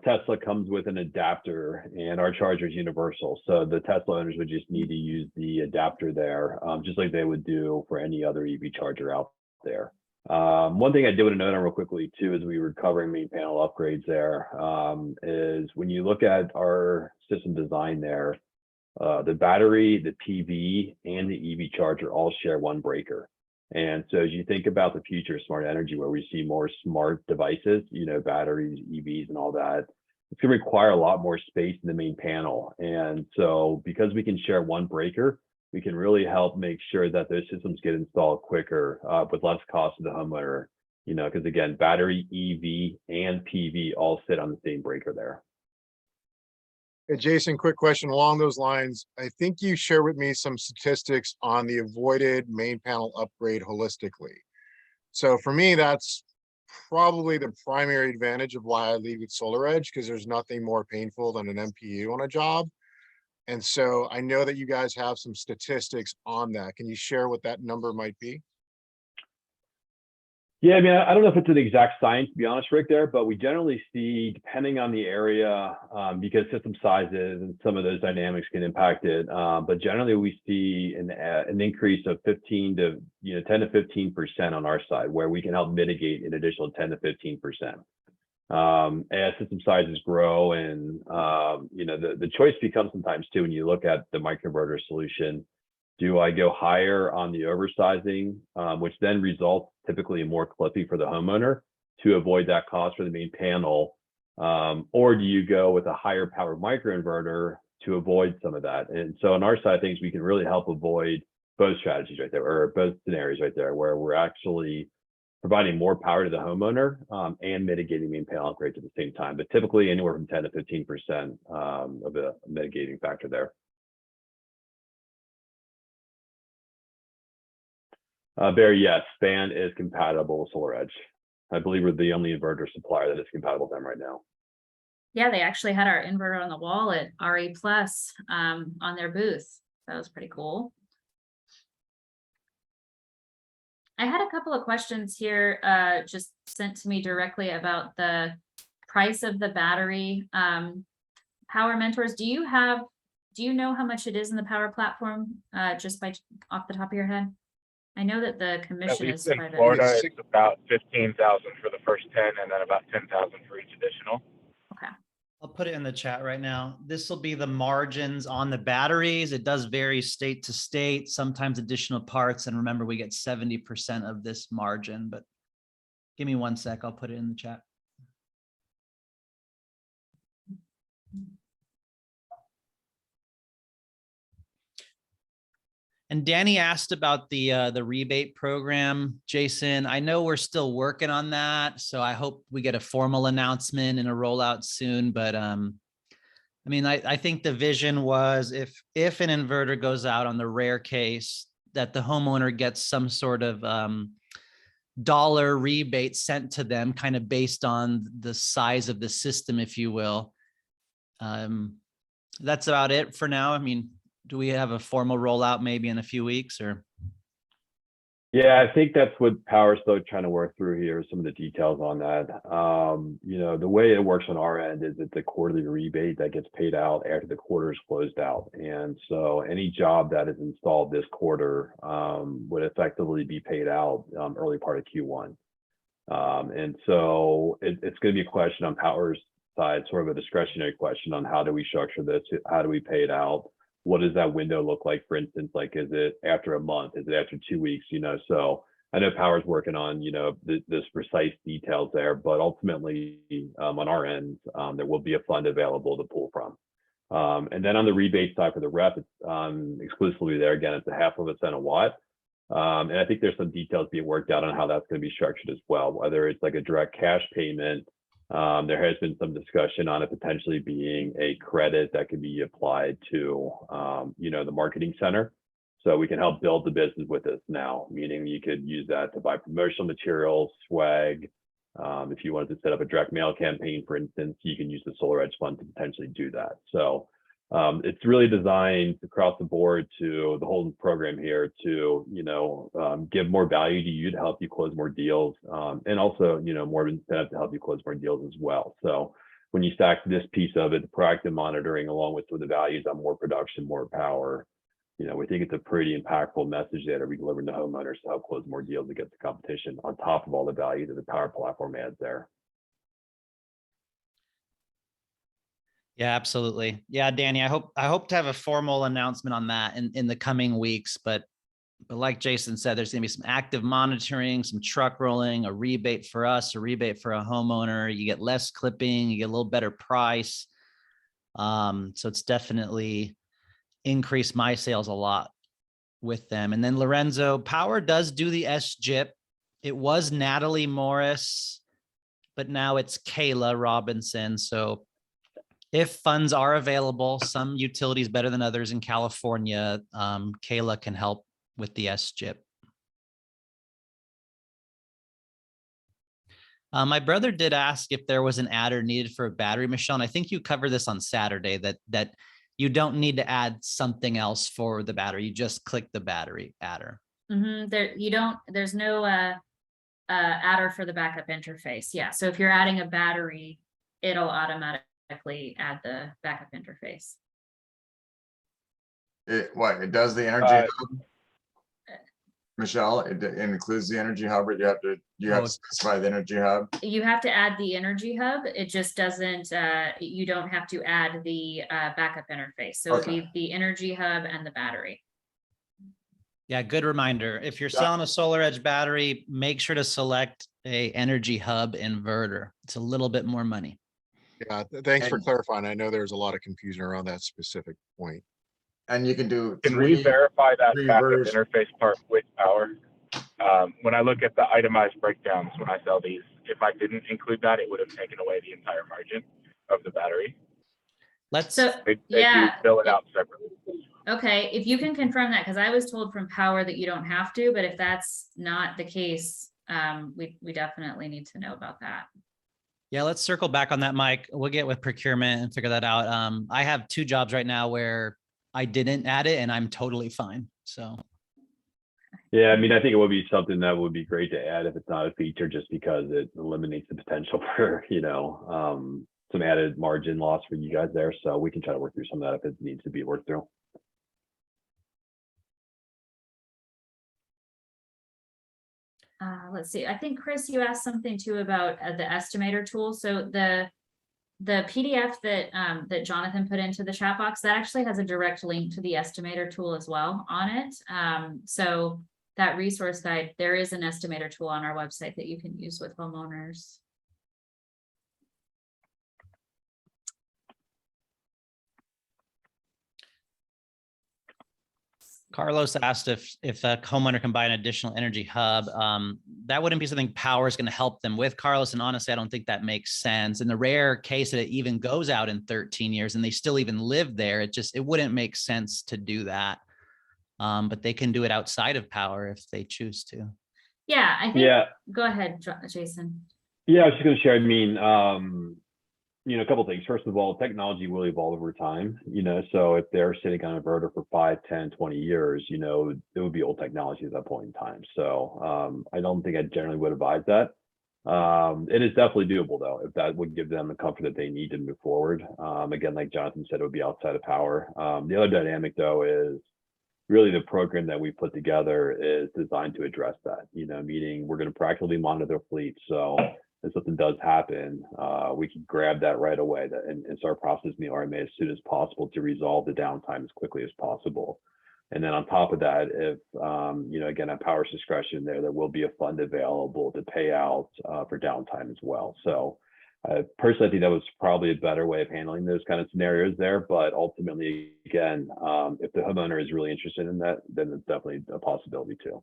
Tesla comes with an adapter, and our charger is universal. So the Tesla owners would just need to use the adapter there, just like they would do for any other EV charger out there. One thing I did want to note on real quickly too, as we were covering main panel upgrades there, is when you look at our system design there, the battery, the PV, and the EV charger all share one breaker. And so as you think about the future of smart energy, where we see more smart devices, batteries, EVs, and all that, it's going to require a lot more space in the main panel. And so because we can share one breaker, we can really help make sure that those systems get installed quicker with less cost to the homeowner, because again, battery, EV, and PV all sit on the same breaker there. Hey, Jason, quick question along those lines. I think you shared with me some statistics on the avoided main panel upgrade holistically. So for me, that's probably the primary advantage of why I lead with SolarEdge, because there's nothing more painful than an MPU on a job. And so I know that you guys have some statistics on that. Can you share what that number might be? Yeah, I mean, I don't know if it's an exact science, to be honest, Rick, there, but we generally see, depending on the area, because system sizes and some of those dynamics can impact it. But generally, we see an increase of 10 to 15% on our side, where we can help mitigate an additional 10 to 15%. As system sizes grow, and the choice becomes sometimes too, when you look at the microinverter solution. Do I go higher on the oversizing, which then results typically in more clipping for the homeowner to avoid that cost for the main panel? Or do you go with a higher power microinverter to avoid some of that? And so on our side of things, we can really help avoid both strategies right there, or both scenarios right there, where we're actually providing more power to the homeowner and mitigating main panel upgrades at the same time. But typically anywhere from 10 to 15% of a mitigating factor there. Barry, yes, Fan is compatible with SolarEdge. I believe we're the only inverter supplier that is compatible with them right now. Yeah, they actually had our inverter on the wall at RE Plus on their booth. That was pretty cool. I had a couple of questions here just sent to me directly about the price of the battery. Power Mentors, do you know how much it is in the Power platform just off the top of your head? I know that the commission is in private. Florida, it's about 15,000 for the first 10, and then about 10,000 for each additional. Okay. I'll put it in the chat right now. This will be the margins on the batteries. It does vary state to state, sometimes additional parts. And remember, we get 70% of this margin, but give me 1 sec. I'll put it in the chat. And Danny asked about the rebate program. Jason, I know we're still working on that, so I hope we get a formal announcement and a rollout soon. But I mean, I think the vision was if an inverter goes out, on the rare case that the homeowner gets some sort of dollar rebate sent to them, kind of based on the size of the system, if you will. That's about it for now. I mean, do we have a formal rollout maybe in a few weeks, or? Yeah, I think that's what Powur's still trying to work through here, some of the details on that. The way it works on our end is it's a quarterly rebate that gets paid out after the quarter is closed out. And so any job that is installed this quarter would effectively be paid out early part of Q1. And so it's going to be a question on Powur's side, sort of a discretionary question on how do we structure this? How do we pay it out? What does that window look like? For instance, like, is it after a month? Is it after 2 weeks? So I know Power's working on, this precise details there, but ultimately on our end, there will be a fund available to pull from. And then on the rebate side for the rep, it's exclusively there. Again, it's a half of a cent a watt. And I think there's some details being worked out on how that's going to be structured as well, whether it's like a direct cash payment. There has been some discussion on it potentially being a credit that could be applied to, the marketing center. So we can help build the business with this now, meaning you could use that to buy promotional materials, swag. If you wanted to set up a direct mail campaign, for instance, you can use the Solar Edge Fund to potentially do that. So it's really designed across the board to the whole program here to, give more value to you to help you close more deals, and also, more incentive to help you close more deals as well. So when you stack this piece of it, the proactive monitoring, along with the values on more production, more power, we think it's a pretty impactful message that we delivering to homeowners to help close more deals against the competition on top of all the value that the Power platform adds there. Yeah, absolutely. Yeah, Danny, I hope to have a formal announcement on that in the coming weeks. But like Jason said, there's going to be some active monitoring, some truck rolling, a rebate for us, a rebate for a homeowner. You get less clipping, you get a little better price. So it's definitely increased my sales a lot with them. And then Lorenzo, Power does do the SGIP. It was Natalie Morris, but now it's Kayla Robinson. So if funds are available, some utilities better than others in California, Kayla can help with the SGIP. My brother did ask if there was an adder needed for a battery, Michelle, and I think you covered this on Saturday, that you don't need to add something else for the battery. You just click the battery adder. There's no adder for the backup interface. Yeah, so if you're adding a battery, it'll automatically add the backup interface. It does the energy hub? Michelle, it includes the energy hub, or you have to specify the energy hub? You have to add the energy hub. It just doesn't, you don't have to add the backup interface. So it'd be the energy hub and the battery. Yeah, good reminder. If you're selling a Solar Edge battery, make sure to select a energy hub inverter. It's a little bit more money. Yeah, thanks for clarifying. I know there's a lot of confusion around that specific point. And you can do Can we verify that backup versions. interface part with Power? When I look at the itemized breakdowns, when I sell these, if I didn't include that, it would have taken away the entire margin of the battery. They do bill it out separately. Okay, if you can confirm that, because I was told from Power that you don't have to, but if that's not the case, we definitely need to know about that. Yeah, let's circle back on that, Mike. We'll get with procurement and figure that out. I have 2 jobs right now where I didn't add it and I'm totally fine. So. Yeah, I mean, I think it would be something that would be great to add if it's not a feature, just because it eliminates the potential for, some added margin loss for you guys there. So we can try to work through some of that if it needs to be worked through. Let's see. I think, Chris, you asked something too about the estimator tool. So the PDF that Jonathan put into the chat box, that actually has a direct link to the estimator tool as well on it. So that resource guide, there is an estimator tool on our website that you can use with homeowners. Carlos asked if a homeowner can buy an additional energy hub. That wouldn't be something Power is going to help them with, Carlos. And honestly, I don't think that makes sense. In the rare case that it even goes out in 13 years and they still even live there, it wouldn't make sense to do that. But they can do it outside of Power if they choose to. Yeah, I think. Yeah. Go ahead, Jason. Yeah, I was just going to share. I mean, a couple of things. First of all, technology will evolve over time, so if they're sitting on an inverter for 5, 10, 20 years, it would be old technology at that point in time. So I don't think I generally would advise that. It is definitely doable though, if that would give them the comfort that they need to move forward. Again, like Jonathan said, it would be outside of Power. The other dynamic though is really the program that we put together is designed to address that, meaning we're going to proactively monitor their fleet. So if something does happen, we can grab that right away and start processing the RMA as soon as possible to resolve the downtime as quickly as possible. And then on top of that, if, again, at Power's discretion there will be a fund available to pay out for downtime as well. So personally, I think that was probably a better way of handling those kind of scenarios there. But ultimately, again, if the homeowner is really interested in that, then it's definitely a possibility too.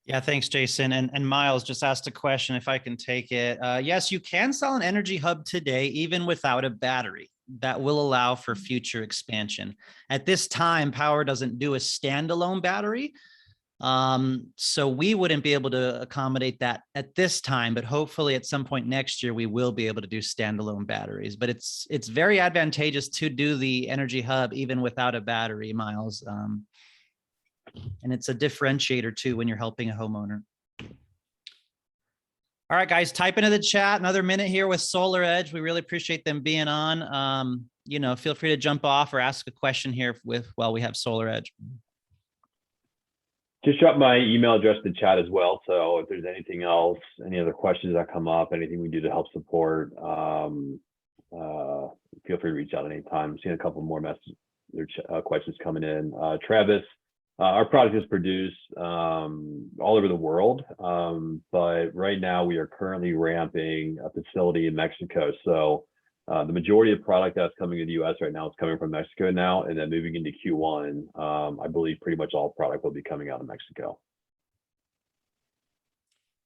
Yeah, thanks, Jason. And Miles just asked a question, if I can take it. Yes, you can sell an energy hub today, even without a battery. That will allow for future expansion. At this time, Powur doesn't do a standalone battery. So we wouldn't be able to accommodate that at this time, but hopefully at some point next year, we will be able to do standalone batteries. But it's very advantageous to do the energy hub even without a battery, Miles. And it's a differentiator too when you're helping a homeowner. All right, guys, type into the chat. Another minute here with Solar Edge. We really appreciate them being on. Feel free to jump off or ask a question here while we have Solar Edge. Just drop my email address in the chat as well. So if there's anything else, any other questions that come up, anything we do to help support, feel free to reach out anytime. I'm seeing a couple more messages, questions coming in. Travis, our product is produced all over the world, but right now we are currently ramping a facility in Mexico. So the majority of product that's coming to the US right now is coming from Mexico now, and then moving into Q1, I believe pretty much all product will be coming out of Mexico.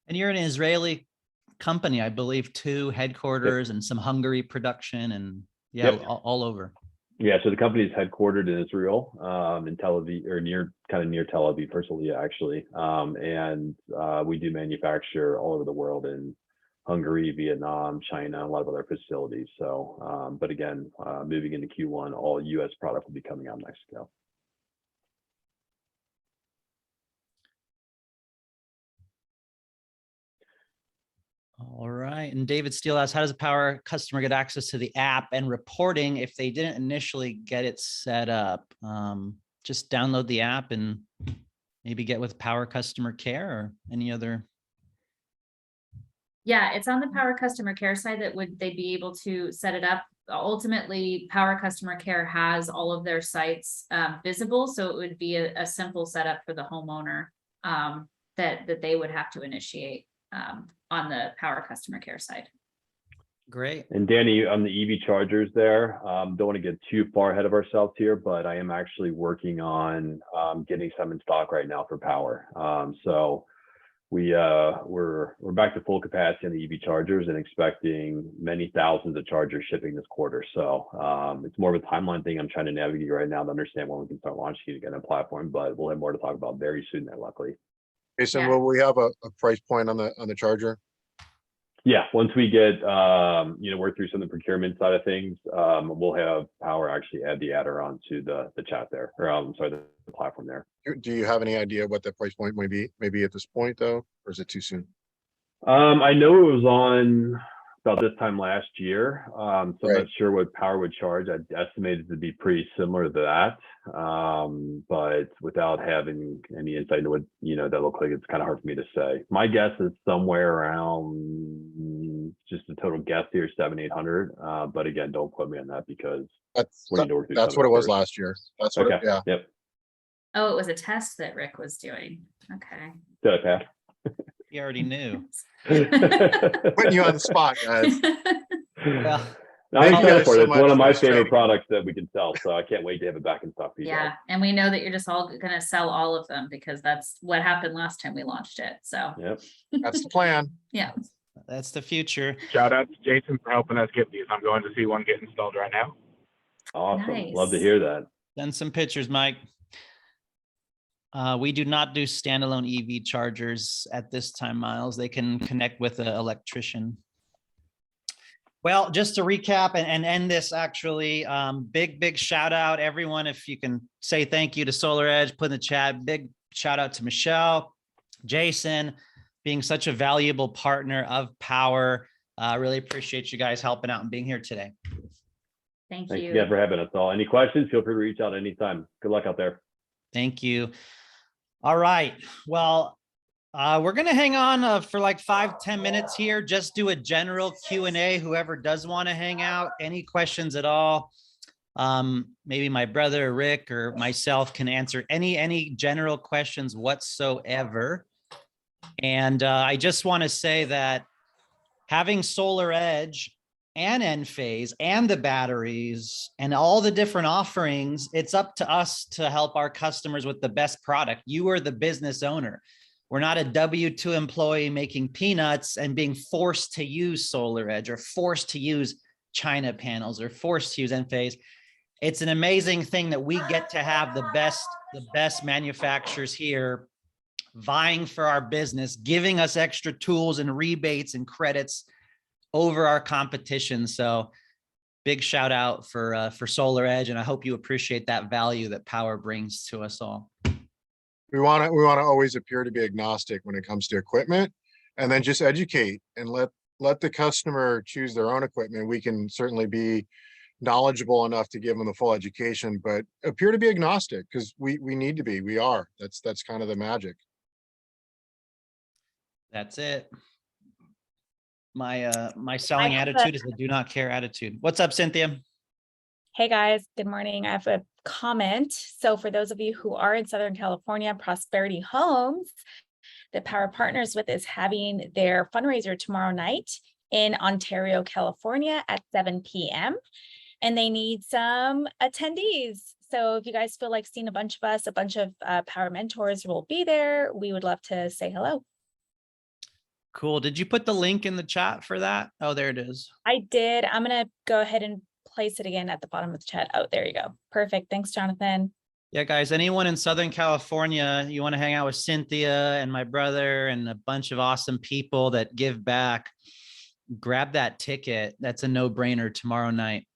And you're an Israeli company, I believe, too, headquarters and some Hungary production and all over. Yeah, so the company is headquartered in Israel, in Tel Aviv, or near Tel Aviv, personally, actually. And we do manufacture all over the world in Hungary, Vietnam, China, a lot of other facilities. So, but again, moving into Q1, all US product will be coming out of Mexico. All right. And David Steele asks, how does a Powur customer get access to the app and reporting if they didn't initially get it set up? Just download the app and maybe get with Powur customer care or any other. Yeah, it's on the Powur customer care side that they'd be able to set it up. Ultimately, Powur customer care has all of their sites visible. So it would be a simple setup for the homeowner that they would have to initiate on the Powur customer care side. Great. And Danny, on the EV chargers there, don't want to get too far ahead of ourselves here, but I am actually working on getting some in stock right now for Powur. So we're back to full capacity on the EV chargers and expecting many thousands of chargers shipping this quarter. So it's more of a timeline thing I'm trying to navigate right now to understand when we can start launching it again on platform, but we'll have more to talk about very soon there, luckily. Jason, Yeah. will we have a price point on the charger? Yeah, once we get work through some of the procurement side of things, we'll have Powur actually add the adder onto the chat there, or I'm sorry, the platform there. Do you have any idea what that price point might be? Maybe at this point though, or is it too soon? I know it was on about this time last year, so I'm Right. not sure what Powur would charge. I estimated it to be pretty similar to that, but without having any insight into what that look like, it's kind of hard for me to say. My guess is somewhere around, just a total guess here, 700-800. But again, don't quote me on that because That's we need to work through that's some what of it was first. last year. That's what. Okay. Yeah. Yep. Oh, it was a test that Rick was doing. Okay. Did I pass? You already knew. Putting you on the spot, guys. Well, I'm Thank you excited guys for it. so It's one much of for my this favorite training. products that we can sell. So I can't wait to have it back in stock for you guys. Yeah, and we know that you're just all gonna sell all of them because that's what happened last time we launched it. So Yep. That's the plan. yeah. that's the future. Shout out to Jason for helping us get these. I'm going to see one get installed right now. Awesome. Love to Nice. hear that. Send some pictures, Mike. We do not do standalone EV chargers at this time, Miles. They can connect with an electrician. Well, just to recap and end this actually, big shout out everyone. If you can say thank you to Solar Edge, put in the chat, big shout out to Michelle, Jason, being such a valuable partner of Powur. Really appreciate you guys helping out and being here today. Thank Thanks you. again for having us all. Any questions? Feel free to reach out anytime. Good luck out there. Thank you. All right. Well, We're gonna hang on for like 5-10 minutes here. Just do a general Q&A. Whoever does want to hang out, any questions at all. Maybe my brother Rick or myself can answer any general questions whatsoever. And I just want to say that having Solar Edge and Enphase and the batteries and all the different offerings, it's up to us to help our customers with the best product. You are the business owner. We're not a W-2 employee making peanuts and being forced to use Solar Edge or forced to use China panels or forced to use Enphase. It's an amazing thing that we get to have the best manufacturers here vying for our business, giving us extra tools and rebates and credits over our competition. So big shout out for Solar Edge. And I hope you appreciate that value that Powur brings to us all. We want to always appear to be agnostic when it comes to equipment, and then just educate and let the customer choose their own equipment. We can certainly be knowledgeable enough to give them the full education, but appear to be agnostic because we need to be. We are. That's kind of the magic. That's it. My selling attitude is a do not care attitude. What's up, Cynthia? Hey guys, good morning. I have a comment. So for those of you who are in Southern California, Prosperity Homes, that Powur partners with, is having their fundraiser tomorrow night in Ontario, California at 7 p.m. And they need some attendees. So if you guys feel like seeing a bunch of us, a bunch of Powur mentors will be there, we would love to say hello. Cool. Did you put the link in the chat for that? Oh, there it is. I did. I'm going to go ahead and place it again at the bottom of the chat. Oh, there you go. Perfect. Thanks, Jonathan. Yeah, guys, anyone in Southern California, you want to hang out with Cynthia and my brother and a bunch of awesome people that give back, grab that ticket. That's a no-brainer tomorrow night.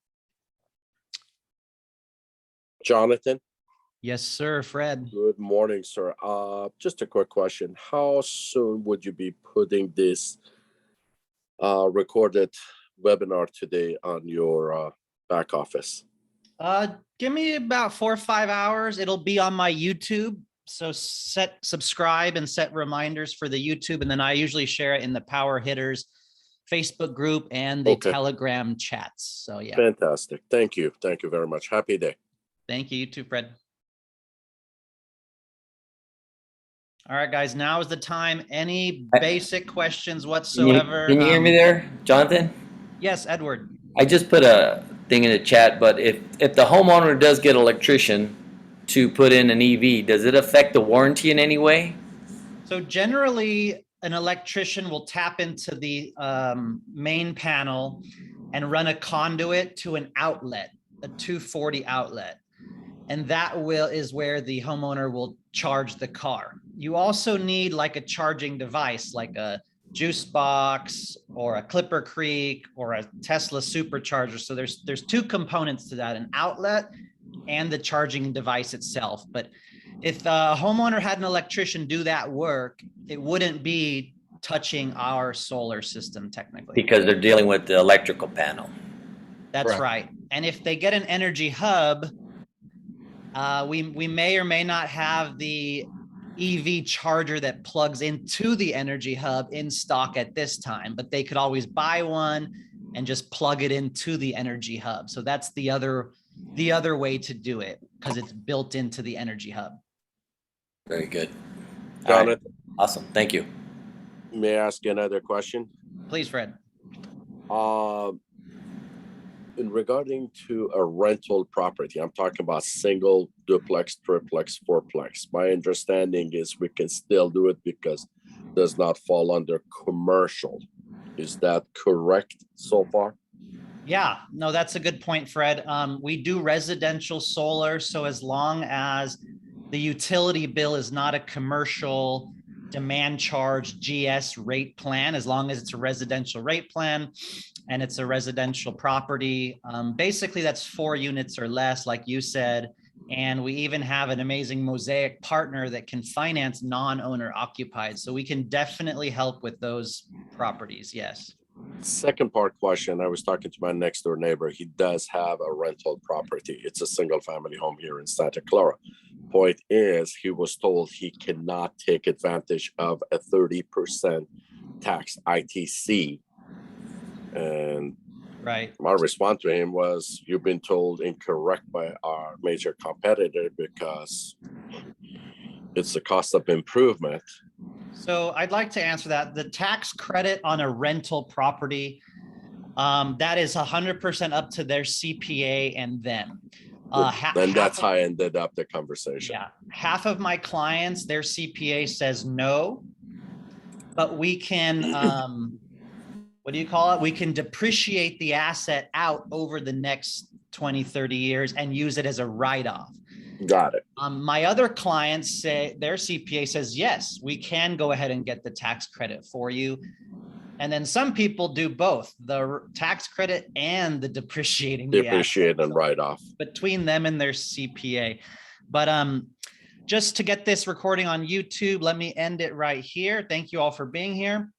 Jonathan. Yes, sir, Fred. Good morning, sir. Just a quick question. How soon would you be putting this recorded webinar today on your back office? Give me about 4 or 5 hours. It'll be on my YouTube. So subscribe and set reminders for the YouTube. And then I usually share it in the Powur Hitters Facebook group and the Telegram chats. So yeah. Fantastic. Thank you. Thank you very much. Happy day. Thank you. You too, Fred. All right, guys, now is the time. Any basic questions whatsoever? Can you hear me there, Jonathan? Yes, Edward. I just put a thing in the chat, but if the homeowner does get an electrician to put in an EV, does it affect the warranty in any way? So generally, an electrician will tap into the main panel and run a conduit to an outlet, a 240 outlet. And that is where the homeowner will charge the car. You also need like a charging device, like a juice box or a Clipper Creek or a Tesla supercharger. So there's two components to that, an outlet and the charging device itself. But if a homeowner had an electrician do that work, it wouldn't be touching our solar system technically. Because they're dealing with the electrical panel. That's right. And if they get an energy hub, we may or may not have the EV charger that plugs into the energy hub in stock at this time, but they could always buy one and just plug it into the energy hub. So that's the other way to do it because it's built into the energy hub. Very good. Jonathan. Right. Awesome. Thank you. May I ask you another question? Please, Fred. In regarding to a rental property, I'm talking about single, duplex, triplex, fourplex. My understanding is we can still do it because it does not fall under commercial. Is that correct so far? Yeah, no, that's a good point, Fred. We do residential solar. So as long as the utility bill is not a commercial demand charge GS rate plan, as long as it's a residential rate plan and it's a residential property, basically that's 4 units or less, like you said. And we even have an amazing Mosaic partner that can finance non-owner occupied. So we can definitely help with those properties. Yes. Second part question, I was talking to my next door neighbor. He does have a rental property. It's a single family home here in Santa Clara, point is he was told he cannot take advantage of a 30% tax ITC. And Right. my response to him was, you've been told incorrect by our major competitor because it's the cost of improvement. So I'd like to answer that. The tax credit on a rental property, that is 100% up to their CPA and them. And that's how I ended up the conversation. Yeah, half of my clients, their CPA says no, but we can, what do you call it? We can depreciate the asset out over the next 20, 30 years and use it as a write-off. Got it. My other clients say their CPA says, yes, we can go ahead and get the tax credit for you. And then some people do both, the tax credit and the depreciating. Depreciate and write off. Between them and their CPA. But just to get this recording on YouTube, let me end it right here. Thank you all for being here.